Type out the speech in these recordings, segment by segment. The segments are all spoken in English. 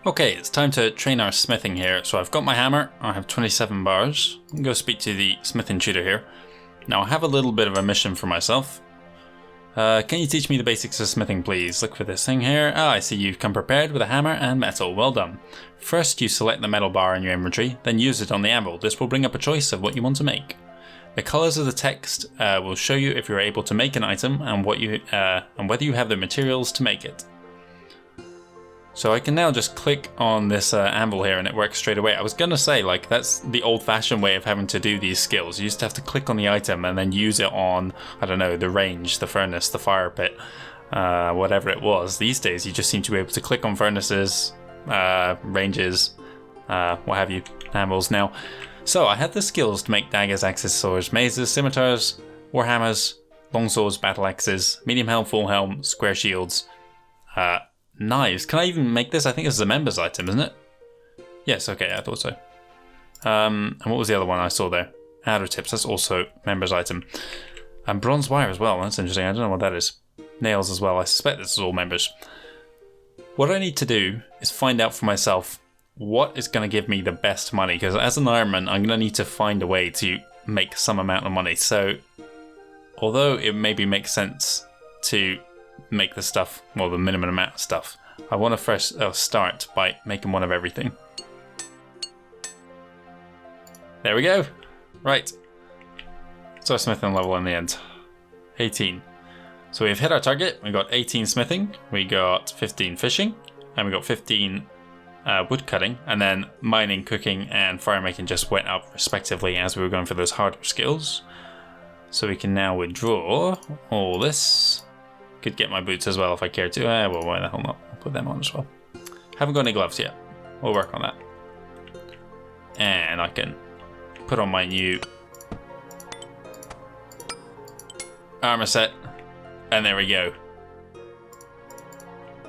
Okay, it's time to train our smithing here. So I've got my hammer, I have 27 bars. I'm going to go speak to the smithing tutor here. Now I have a little bit of a mission for myself. Can you teach me the basics of smithing, please? Look for this thing here. Ah, I see you've come prepared with a hammer and metal. Well done. First, you select the metal bar in your inventory, then use it on the anvil. This will bring up a choice of what you want to make. The colors of the text will show you if you're able to make an item and whether you have the materials to make it. So I can now just click on this anvil here and it works straight away. I was gonna say, like, that's the old-fashioned way of having to do these skills. You used to have to click on the item and then use it on, I don't know, the range, the furnace, the fire pit, whatever it was. These days you just seem to be able to click on furnaces, ranges, what have you, anvils now. So I had the skills to make daggers, axes, swords, mazes, scimitars, warhammers, long swords, battle axes, medium helm, full helm, square shields, knives. Can I even make this? I think this is a members item, isn't it? Yes, okay, I thought so. And what was the other one I saw there? Outer tips, that's also members item. And bronze wire as well, that's interesting. I don't know what that is. Nails as well, I suspect this is all members. What I need to do is find out for myself what is going to give me the best money, because as an Ironman, I'm going to need to find a way to make some amount of money. So, although it maybe makes sense to make the stuff, well, the minimum amount of stuff, I want to first start by making one of everything. There we go. Right. So our smithing level in the end. 18. So we've hit our target. We got 18 smithing, we got 15 fishing, and we got 15 wood cutting, and then mining, cooking, and fire making just went up respectively as we were going for those harder skills. So we can now withdraw all this. Could get my boots as well if I care to. Well, why the hell not? I'll put them on as well. Haven't got any gloves yet. We'll work on that. And I can put on my new armor set. And there we go.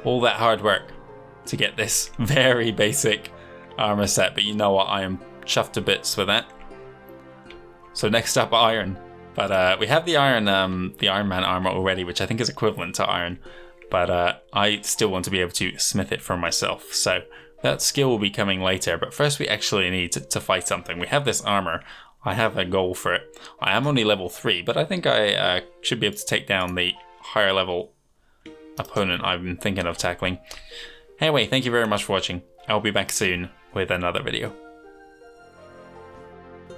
All that hard work to get this very basic armor set. But you know what? I am chuffed to bits with that. So next up, iron. But we have the Ironman armor already, which I think is equivalent to iron. But I still want to be able to smith it for myself. So that skill will be coming later. But first we actually need to fight something. We have this armor. I have a goal for it. I am only level 3, but I think I should be able to take down the higher level opponent I've been thinking of tackling. Anyway, thank you very much for watching. I'll be back soon with another video.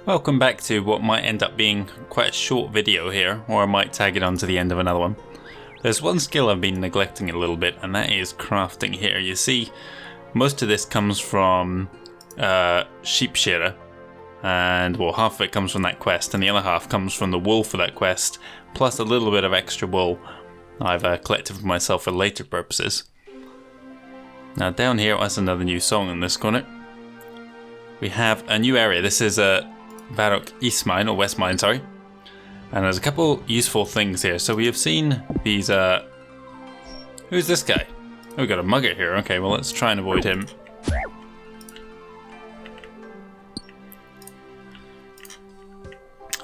Welcome back to what might end up being quite a short video here, or I might tag it on to the end of another one. There's one skill I've been neglecting a little bit, and that is crafting here. You see, most of this comes from sheep shearer, and well, half of it comes from that quest, and the other half comes from the wool for that quest, plus a little bit of extra wool I've collected for myself for later purposes. Now down here, that's another new song in this corner. We have a new area. This is a Varrock East Mine, or West Mine, sorry. And there's a couple useful things here. So we have seen these, who's this guy? Oh, we got a mugger here. Okay, well, let's try and avoid him.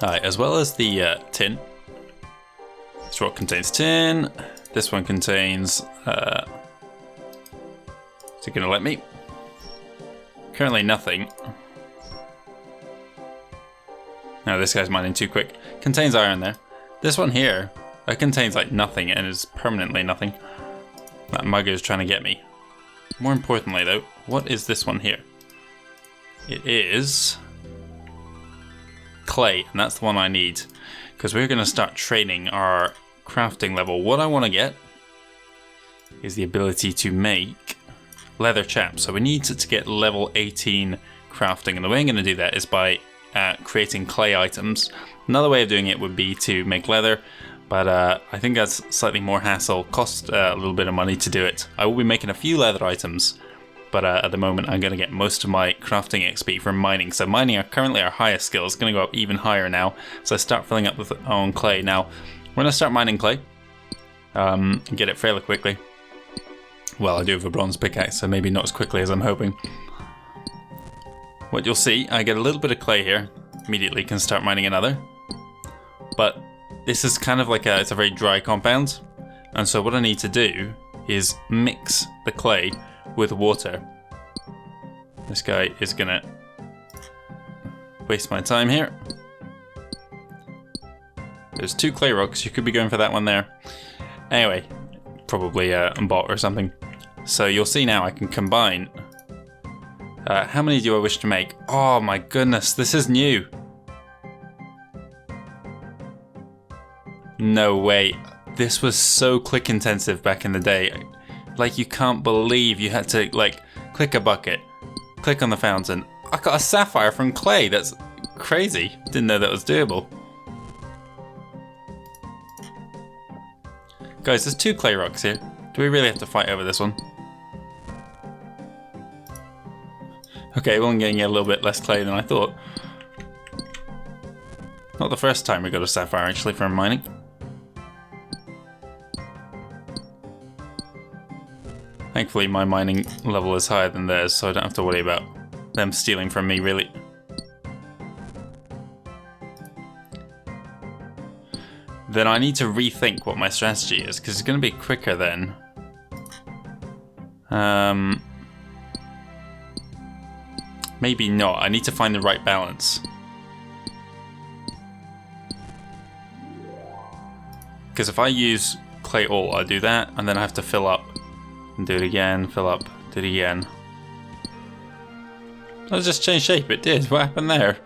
Alright, as well as the tin. This rock contains tin. This one contains, is it gonna let me? Currently nothing. No, this guy's mining too quick. Contains iron there. This one here, that contains like nothing and is permanently nothing. That mugger is trying to get me. More importantly though, what is this one here? It is clay, and that's the one I need. Because we're going to start training our crafting level. What I want to get is the ability to make leather chaps. So we need to get level 18 crafting, and the way I'm going to do that is by creating clay items. Another way of doing it would be to make leather, but I think that's slightly more hassle, cost a little bit of money to do it. I will be making a few leather items, but at the moment I'm going to get most of my crafting XP from mining. So mining are currently our highest skill. It's going to go up even higher now, so I start filling up with our own clay. Now, we're going to start mining clay, and get it fairly quickly. Well, I do have a bronze pickaxe, so maybe not as quickly as I'm hoping. What you'll see, I get a little bit of clay here, immediately can start mining another. But this is kind of like it's a very dry compound, and so what I need to do is mix the clay with water This guy is gonna waste my time here. There's 2 clay rocks, you could be going for that one there. Anyway, probably a bot or something. So you'll see now I can combine. How many do I wish to make? Oh my goodness, this is new. No way. This was so click intensive back in the day. Like, you can't believe you had to, like, click a bucket, click on the fountain. I got a sapphire from clay. That's crazy. Didn't know that was doable. Guys, there's 2 clay rocks here. Do we really have to fight over this one? Okay, well, I'm getting a little bit less clay than I thought. Not the first time we got a sapphire, actually, from mining. Thankfully, my mining level is higher than theirs, so I don't have to worry about them stealing from me, really. Then I need to rethink what my strategy is, because it's going to be quicker then. Maybe not. I need to find the right balance. Because if I use clay ore, I do that, and then I have to fill up. And do it again, fill up, do it again. Let's just change shape, it did. What happened there?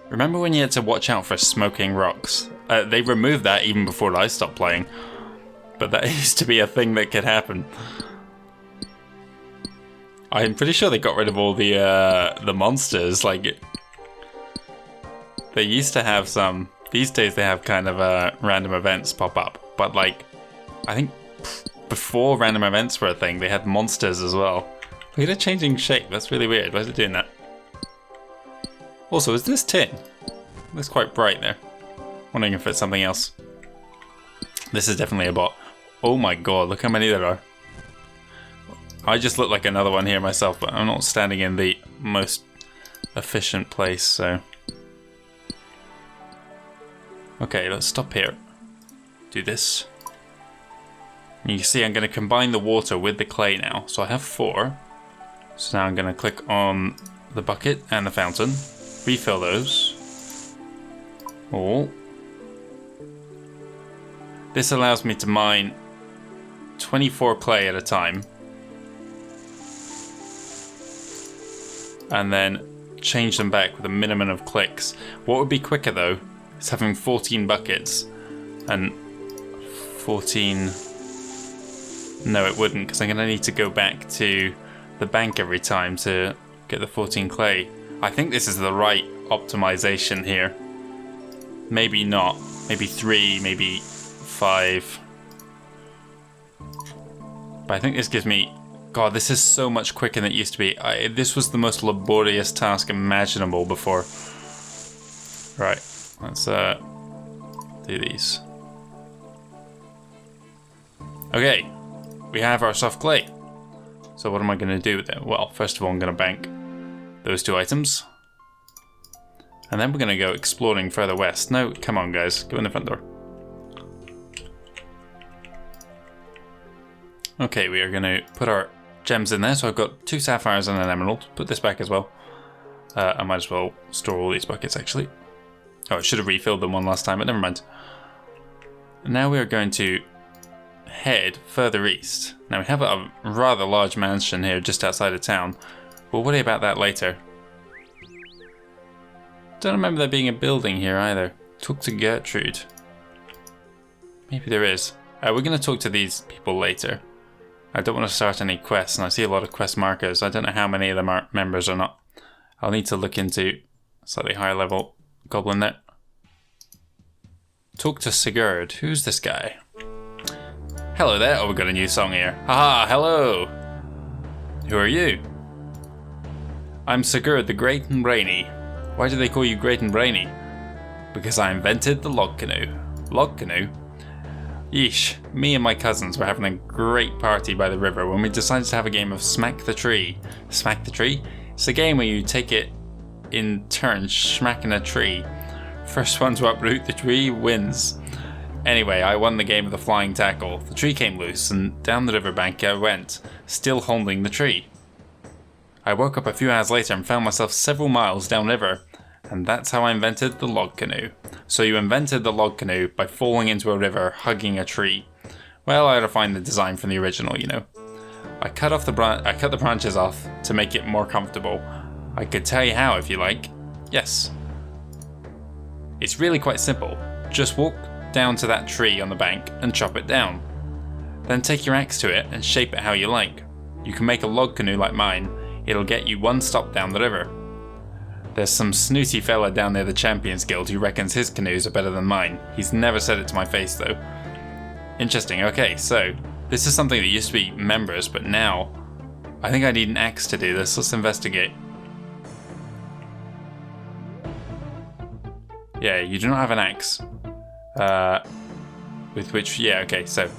Remember when you had to watch out for smoking rocks? They removed that even before I stopped playing. But that used to be a thing that could happen. I'm pretty sure they got rid of all the monsters. Like, they used to have some. These days they have kind of random events pop up. But like, I think before random events were a thing, they had monsters as well. Look at it changing shape. That's really weird. Why is it doing that? Also, is this tin? Looks quite bright there. Wondering if it's something else. This is definitely a bot. Oh my god, look how many there are. I just look like another one here myself, but I'm not standing in the most efficient place, so... Okay, let's stop here. Do this. And you can see I'm going to combine the water with the clay now. So I have 4. So now I'm going to click on the bucket and the fountain. Refill those. All. This allows me to mine 24 clay at a time. And then change them back with a minimum of clicks. What would be quicker though is having 14 buckets and 14... No, it wouldn't, because I'm going to need to go back to the bank every time to get the 14 clay. I think this is the right optimization here. Maybe not. Maybe 3, maybe 5. But I think this gives me... God, this is so much quicker than it used to be. This was the most laborious task imaginable before. Right, let's do these. Okay, we have our soft clay. So what am I going to do with it? Well, first of all, I'm going to bank those 2 items. And then we're going to go exploring further west. No, come on guys, go in the front door. Okay, we are going to put our gems in there. So I've got 2 sapphires and an emerald. Put this back as well. I might as well store all these buckets actually. Oh, I should have refilled them one last time, but never mind. Now we are going to head further east. Now we have a rather large mansion here just outside of town. We'll worry about that later. Don't remember there being a building here either. Talk to Gertrude. Maybe there is. We're going to talk to these people later. I don't want to start any quests, and I see a lot of quest markers. I don't know how many of them are members or not. I'll need to look into slightly higher level goblin there. Talk to Sigurd. Who's this guy? Hello there. Oh, we've got a new song here. Haha, hello. Who are you? I'm Sigurd the Great and Brainy. Why do they call you Great and Brainy? Because I invented the log canoe. Log canoe? Yeesh, me and my cousins were having a great party by the river when we decided to have a game of Smack the Tree. Smack the Tree? It's a game where you take it in turns smacking a tree. First one to uproot the tree wins. Anyway, I won the game with a flying tackle. The tree came loose, and down the riverbank I went, still holding the tree. I woke up a few hours later and found myself several miles downriver, and that's how I invented the log canoe. So you invented the log canoe by falling into a river, hugging a tree. Well, I had to find the design from the original, you know. I cut the branches off to make it more comfortable. I could tell you how if you like. Yes. It's really quite simple. Just walk down to that tree on the bank and chop it down. Then take your axe to it and shape it how you like. You can make a log canoe like mine. It'll get you one stop down the river. There's some snooty fella down near the Champions Guild who reckons his canoes are better than mine. He's never said it to my face though. Interesting, okay, so this is something that used to be members, but now I think I need an axe to do this. Let's investigate. Yeah, you do not have an axe. With which, yeah, okay, so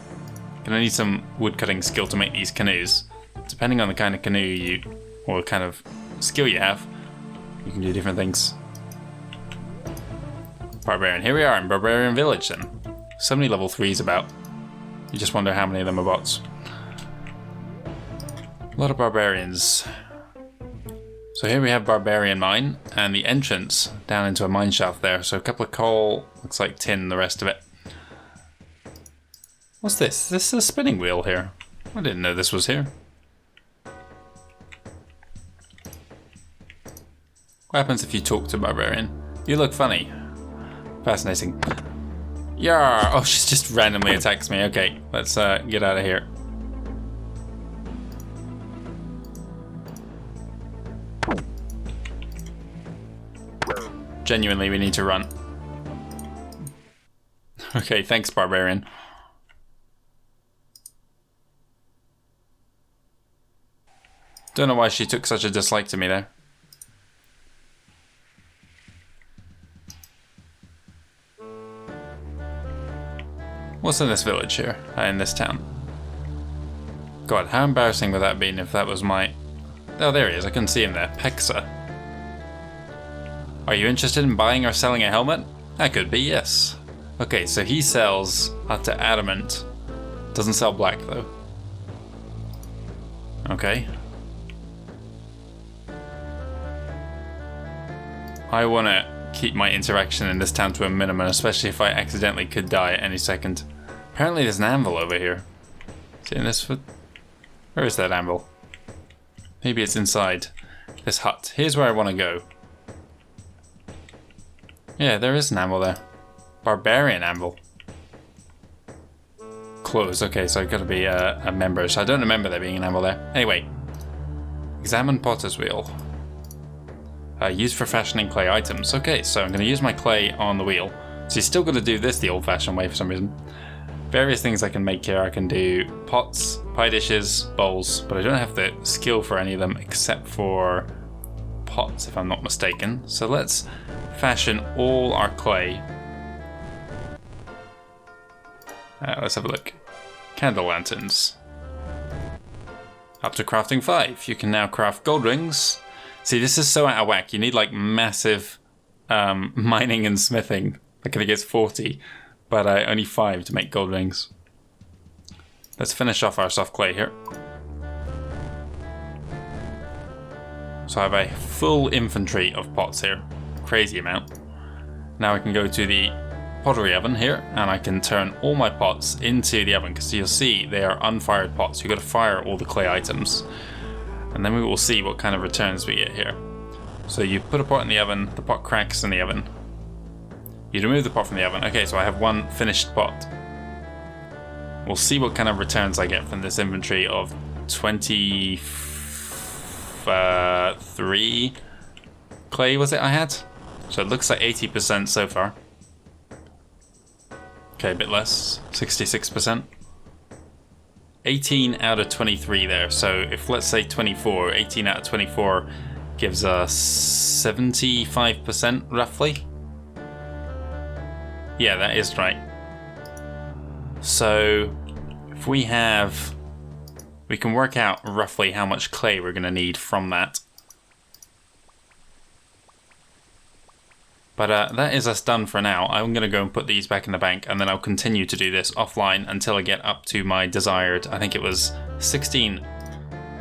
gonna need some woodcutting skill to make these canoes. Depending on the kind of canoe or kind of skill you have, you can do different things. Barbarian, here we are in Barbarian Village then. So many level 3s about. You just wonder how many of them are bots. A lot of barbarians. So here we have Barbarian Mine, and the entrance down into a mine shaft there. So a couple of coal, looks like tin, the rest of it. What's this? Is this a spinning wheel here? I didn't know this was here. What happens if you talk to Barbarian? You look funny. Fascinating. Yarr! Oh, she just randomly attacks me. Okay, let's get out of here. Genuinely, we need to run. Okay, thanks, Barbarian. Don't know why she took such a dislike to me there. What's in this village here, in this town? God, how embarrassing would that have been if that was my... Oh, there he is, I couldn't see him there. Pexa. Are you interested in buying or selling a helmet? That could be, yes. Okay, so he sells up to adamant. Doesn't sell black, though. Okay. I want to keep my interaction in this town to a minimum, especially if I accidentally could die at any second. Apparently there's an anvil over here. Is it in this foot? Where is that anvil? Maybe it's inside this hut. Here's where I want to go. Yeah, there is an anvil there. Barbarian anvil. Close. Okay, so I've got to be a member. So I don't remember there being an anvil there. Anyway. Examine potter's wheel. Used for fashioning clay items. Okay, so I'm going to use my clay on the wheel. So you're still going to do this the old-fashioned way for some reason. Various things I can make here. I can do pots, pie dishes, bowls, but I don't have the skill for any of them except for pots, if I'm not mistaken. So let's fashion all our clay. Let's have a look. Candle lanterns. Up to crafting 5. You can now craft gold rings. See, this is so out of whack. You need like massive mining and smithing. I think it's 40, but only 5 to make gold rings. Let's finish off our soft clay here. So I have a full inventory of pots here. Crazy amount. Now I can go to the pottery oven here, and I can turn all my pots into the oven, because you'll see they are unfired pots. You've got to fire all the clay items. And then we will see what kind of returns we get here. So you put a pot in the oven, the pot cracks in the oven. You remove the pot from the oven. Okay, so I have one finished pot. We'll see what kind of returns I get from this inventory of 23 clay, was it I had? So it looks like 80% so far. Okay, a bit less, 66%. 18 out of 23 there, so if let's say 24, 18 out of 24 gives us 75% roughly. Yeah, that is right. So if we can work out roughly how much clay we're going to need from that. But that is us done for now. I'm going to go and put these back in the bank, and then I'll continue to do this offline until I get up to my desired, I think it was 16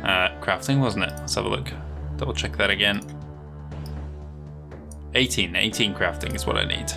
crafting, wasn't it? Let's have a look. Double check that again. 18 crafting is what I need.